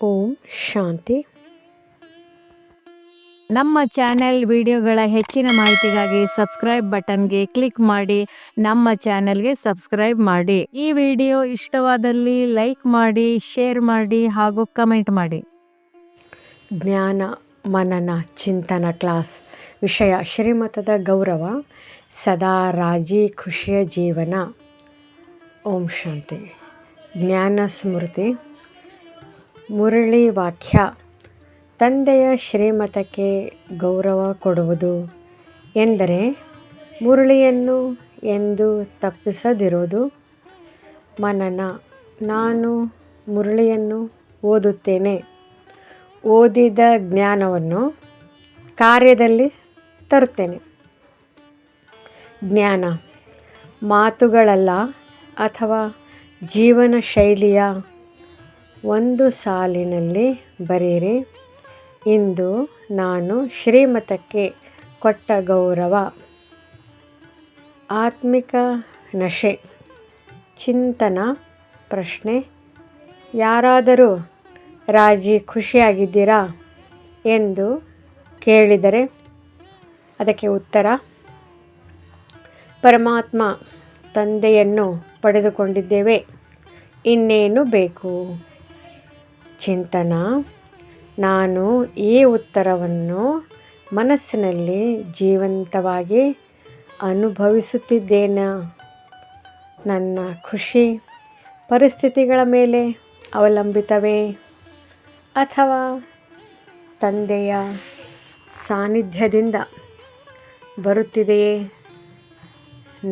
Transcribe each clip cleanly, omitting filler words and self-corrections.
ಓಂ ಶಾಂತಿ. ನಮ್ಮ ಚಾನೆಲ್ ವಿಡಿಯೋಗಳ ಹೆಚ್ಚಿನ ಮಾಹಿತಿಗಾಗಿ ಸಬ್ಸ್ಕ್ರೈಬ್ ಬಟನ್ಗೆ ಕ್ಲಿಕ್ ಮಾಡಿ ನಮ್ಮ ಚಾನೆಲ್ಗೆ ಸಬ್ಸ್ಕ್ರೈಬ್ ಮಾಡಿ. ಈ ವಿಡಿಯೋ ಇಷ್ಟವಾದಲ್ಲಿ ಲೈಕ್ ಮಾಡಿ, ಶೇರ್ ಮಾಡಿ ಹಾಗೂ ಕಮೆಂಟ್ ಮಾಡಿ. ಜ್ಞಾನ ಮನನ ಚಿಂತನ ಕ್ಲಾಸ್. ವಿಷಯ ಶ್ರೀಮತದ ಗೌರವ, ಸದಾ ರಾಜಿ ಖುಷಿಯ ಜೀವನ. ಓಂ ಶಾಂತಿ. ಜ್ಞಾನ ಸ್ಮೃತಿ. ಮುರಳಿ ವಾಕ್ಯ. ತಂದೆಯ ಶ್ರೀಮತಕ್ಕೆ ಗೌರವ ಕೊಡುವುದು ಎಂದರೆ ಮುರಳಿಯನ್ನು ಎಂದು ತಪ್ಪಿಸದಿರುವುದು. ಮನನ. ನಾನು ಮುರಳಿಯನ್ನು ಓದುತ್ತೇನೆ. ಓದಿದ ಜ್ಞಾನವನ್ನು ಕಾರ್ಯದಲ್ಲಿ ತರುತ್ತೇನೆ. ಜ್ಞಾನ ಮಾತುಗಳಲ್ಲ ಅಥವಾ ಜೀವನ ಶೈಲಿಯ ಒಂದು ಸಾಲಿನಲ್ಲಿ ಬರೆಯಿರಿ. ಇಂದು ನಾನು ಶ್ರೀಮತಕ್ಕೆ ಕೊಟ್ಟ ಗೌರವ. ಆತ್ಮಿಕ ನಶೆ. ಚಿಂತನ. ಪ್ರಶ್ನೆ: ಯಾರಾದರೂ ರಾಜಿ ಖುಷಿಯಾಗಿದ್ದೀರಾ ಎಂದು ಕೇಳಿದರೆ ಅದಕ್ಕೆ ಉತ್ತರ: ಪರಮಾತ್ಮ ತಂದೆಯನ್ನು ಪಡೆದುಕೊಂಡಿದ್ದೇವೆ, ಇನ್ನೇನು ಬೇಕು? ಚಿಂತನ. ನಾನು ಈ ಉತ್ತರವನ್ನು ಮನಸ್ಸಿನಲ್ಲಿ ಜೀವಂತವಾಗಿ ಅನುಭವಿಸುತ್ತಿದ್ದೇನೆ. ನನ್ನ ಖುಷಿ ಪರಿಸ್ಥಿತಿಗಳ ಮೇಲೆ ಅವಲಂಬಿತವೇ ಅಥವಾ ತಂದೆಯ ಸಾನ್ನಿಧ್ಯದಿಂದ ಬರುತ್ತಿದೆಯೇ?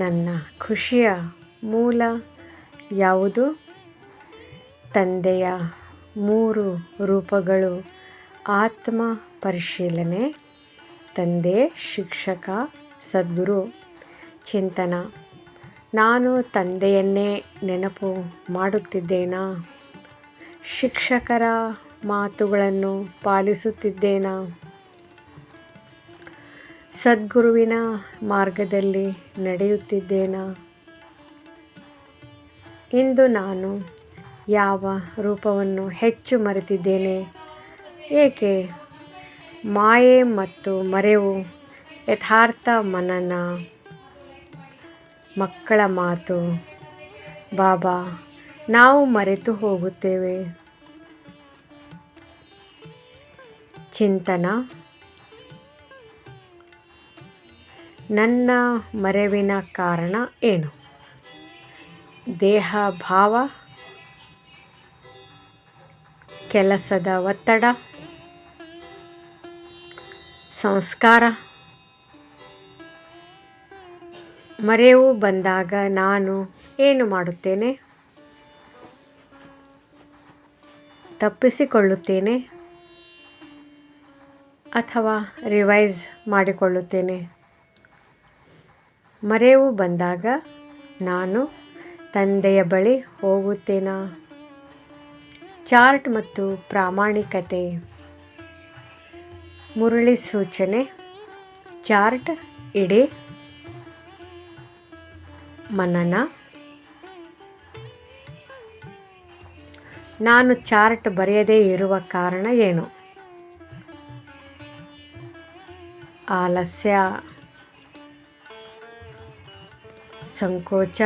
ನನ್ನ ಖುಷಿಯ ಮೂಲ ಯಾವುದು? ತಂದೆಯ 3 ರೂಪಗಳು. ಆತ್ಮ ಪರಿಶೀಲನೆ. ತಂದೆ, ಶಿಕ್ಷಕ, ಸದ್ಗುರು. ಚಿಂತನ. ನಾನು ತಂದೆಯನ್ನೇ ನೆನಪು ಮಾಡುತ್ತಿದ್ದೇನಾ? ಶಿಕ್ಷಕರ ಮಾತುಗಳನ್ನು ಪಾಲಿಸುತ್ತಿದ್ದೇನಾ? ಸದ್ಗುರುವಿನ ಮಾರ್ಗದಲ್ಲಿ ನಡೆಯುತ್ತಿದ್ದೇನಾ? ಇಂದು ನಾನು ಯಾವ ರೂಪವನ್ನು ಹೆಚ್ಚು ಮರೆತಿದ್ದೇನೆ? ಏಕೆ? ಮಾಯೆ ಮತ್ತು ಮರೆವು. ಯಥಾರ್ಥ ಮನನ. ಮಕ್ಕಳ ಮಾತು. ಬಾಬಾ, ನಾವು ಮರೆತು ಹೋಗುತ್ತೇವೆ. ಚಿಂತನ. ನನ್ನ ಮರೆವಿನ ಕಾರಣ ಏನು? ದೇಹ ಭಾವ, ಕೆಲಸದ ಒತ್ತಡ, ಸಂಸ್ಕಾರ. ಮರೆವು ಬಂದಾಗ ನಾನು ಏನು ಮಾಡುತ್ತೇನೆ? ತಪ್ಪಿಸಿಕೊಳ್ಳುತ್ತೇನೆ ಅಥವಾ ರಿವೈಸ್ ಮಾಡಿಕೊಳ್ಳುತ್ತೇನೆ? ಮರೆವು ಬಂದಾಗ ನಾನು ತಂದೆಯ ಬಳಿ ಹೋಗುತ್ತೇನಾ? ಚಾರ್ಟ್ ಮತ್ತು ಪ್ರಾಮಾಣಿಕತೆ. ಮುರಳಿ ಸೂಚನೆ. ಚಾರ್ಟ್ ಇಡಿ. ಮನನ. ನಾನು ಚಾರ್ಟ್ ಬರೆಯದೇ ಇರುವ ಕಾರಣ ಏನು? ಆಲಸ್ಯ, ಸಂಕೋಚ,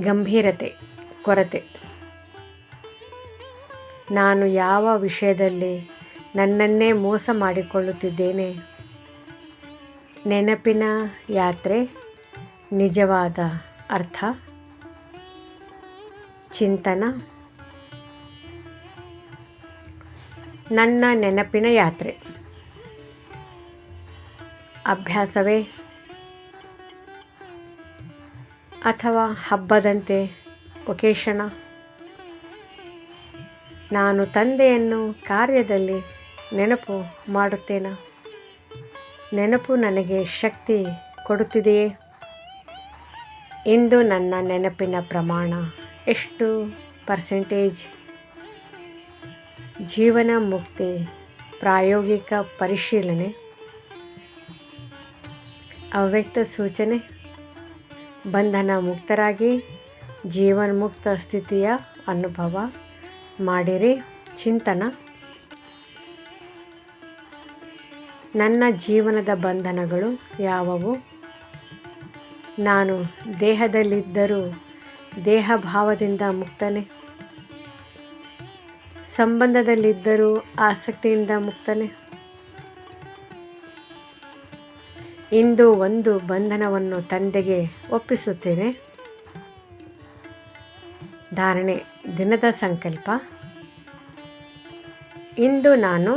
ಗಂಭೀರತೆ, ಕೊರತೆ. ನಾನು ಯಾವ ವಿಷಯದಲ್ಲಿ ನನ್ನನ್ನೇ ಮೋಸ ಮಾಡಿಕೊಳ್ಳುತ್ತಿದ್ದೇನೆ? ನೆನಪಿನ ಯಾತ್ರೆ ನಿಜವಾದ ಅರ್ಥ. ಚಿಂತನ. ನನ್ನ ನೆನಪಿನ ಯಾತ್ರೆ ಅಭ್ಯಾಸವೇ ಅಥವಾ ಹಬ್ಬದಂತೆ ಒಕೇಶನ? ನಾನು ತಂದೆಯನ್ನು ಕಾರ್ಯದಲ್ಲಿ ನೆನಪು ಮಾಡುತ್ತೇನೆ. ನೆನಪು ನನಗೆ ಶಕ್ತಿ ಕೊಡುತ್ತಿದೆಯೇ? ಇಂದು ನನ್ನ ನೆನಪಿನ ಪ್ರಮಾಣ ಎಷ್ಟು %? ಜೀವನ ಮುಕ್ತಿ ಪ್ರಾಯೋಗಿಕ ಪರಿಶೀಲನೆ. ಅವ್ಯಕ್ತ ಸೂಚನೆ. ಬಂಧನ ಮುಕ್ತರಾಗಿ ಜೀವನ್ಮುಕ್ತ ಸ್ಥಿತಿಯ ಅನುಭವ ಮಾಡಿರಿ. ಚಿಂತನ: ನನ್ನ ಜೀವನದ ಬಂಧನಗಳು ಯಾವುವು? ನಾನು ದೇಹದಲ್ಲಿದ್ದರೂ ದೇಹಭಾವದಿಂದ ಮುಕ್ತನೇ? ಸಂಬಂಧದಲ್ಲಿದ್ದರೂ ಆಸಕ್ತಿಯಿಂದ ಮುಕ್ತನೇ? ಇಂದು ಒಂದು ಬಂಧನವನ್ನು ತಂದೆಗೆ ಒಪ್ಪಿಸುತ್ತೇನೆ. ಧಾರಣೆ: ದಿನದ ಸಂಕಲ್ಪ. ಇಂದು ನಾನು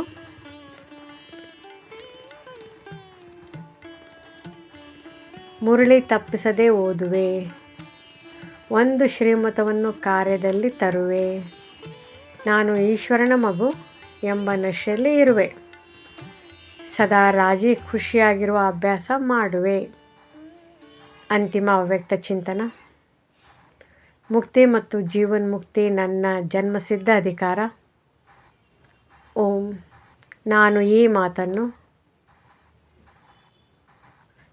ಮುರಳಿ ತಪ್ಪಿಸದೆ ಓದುವೆ. ಒಂದು ಶ್ರೀಮತವನ್ನು ಕಾರ್ಯದಲ್ಲಿ ತರುವೆ. ನಾನು ಈಶ್ವರನ ಮಗು ಎಂಬ ನಶೆಯಲ್ಲಿ ಇರುವೆ. ಸದಾ ರಾಜಿ ಖುಷಿಯಾಗಿರುವ ಅಭ್ಯಾಸ ಮಾಡುವೆ. ಅಂತಿಮ ಅವ್ಯಕ್ತ ಚಿಂತನ: ಮುಕ್ತಿ ಮತ್ತು ಜೀವನ್ಮುಕ್ತಿ ನನ್ನ ಜನ್ಮಸಿದ್ಧ ಅಧಿಕಾರ. ಓಂ. ನಾನು ಈ ಮಾತನ್ನು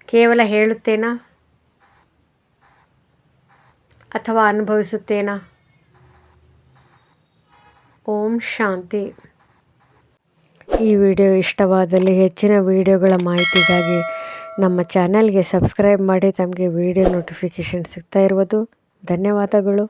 ಕೇವಲ ಹೇಳುತ್ತೇನಾ ಅಥವಾ ಅನುಭವಿಸುತ್ತೇನಾ? ಓಂ ಶಾಂತಿ. ಈ ವಿಡಿಯೋ ಇಷ್ಟವಾದಲ್ಲಿ ಹೆಚ್ಚಿನ ವಿಡಿಯೋಗಳ ಮಾಹಿತಿಗಾಗಿ ನಮ್ಮ ಚಾನಲ್ಗೆ ಸಬ್ಸ್ಕ್ರೈಬ್ ಮಾಡಿ. ತಮಗೆ ವಿಡಿಯೋ ನೋಟಿಫಿಕೇಷನ್ ಸಿಗ್ತಾ ಇರುವುದು. ಧನ್ಯವಾದಗಳು.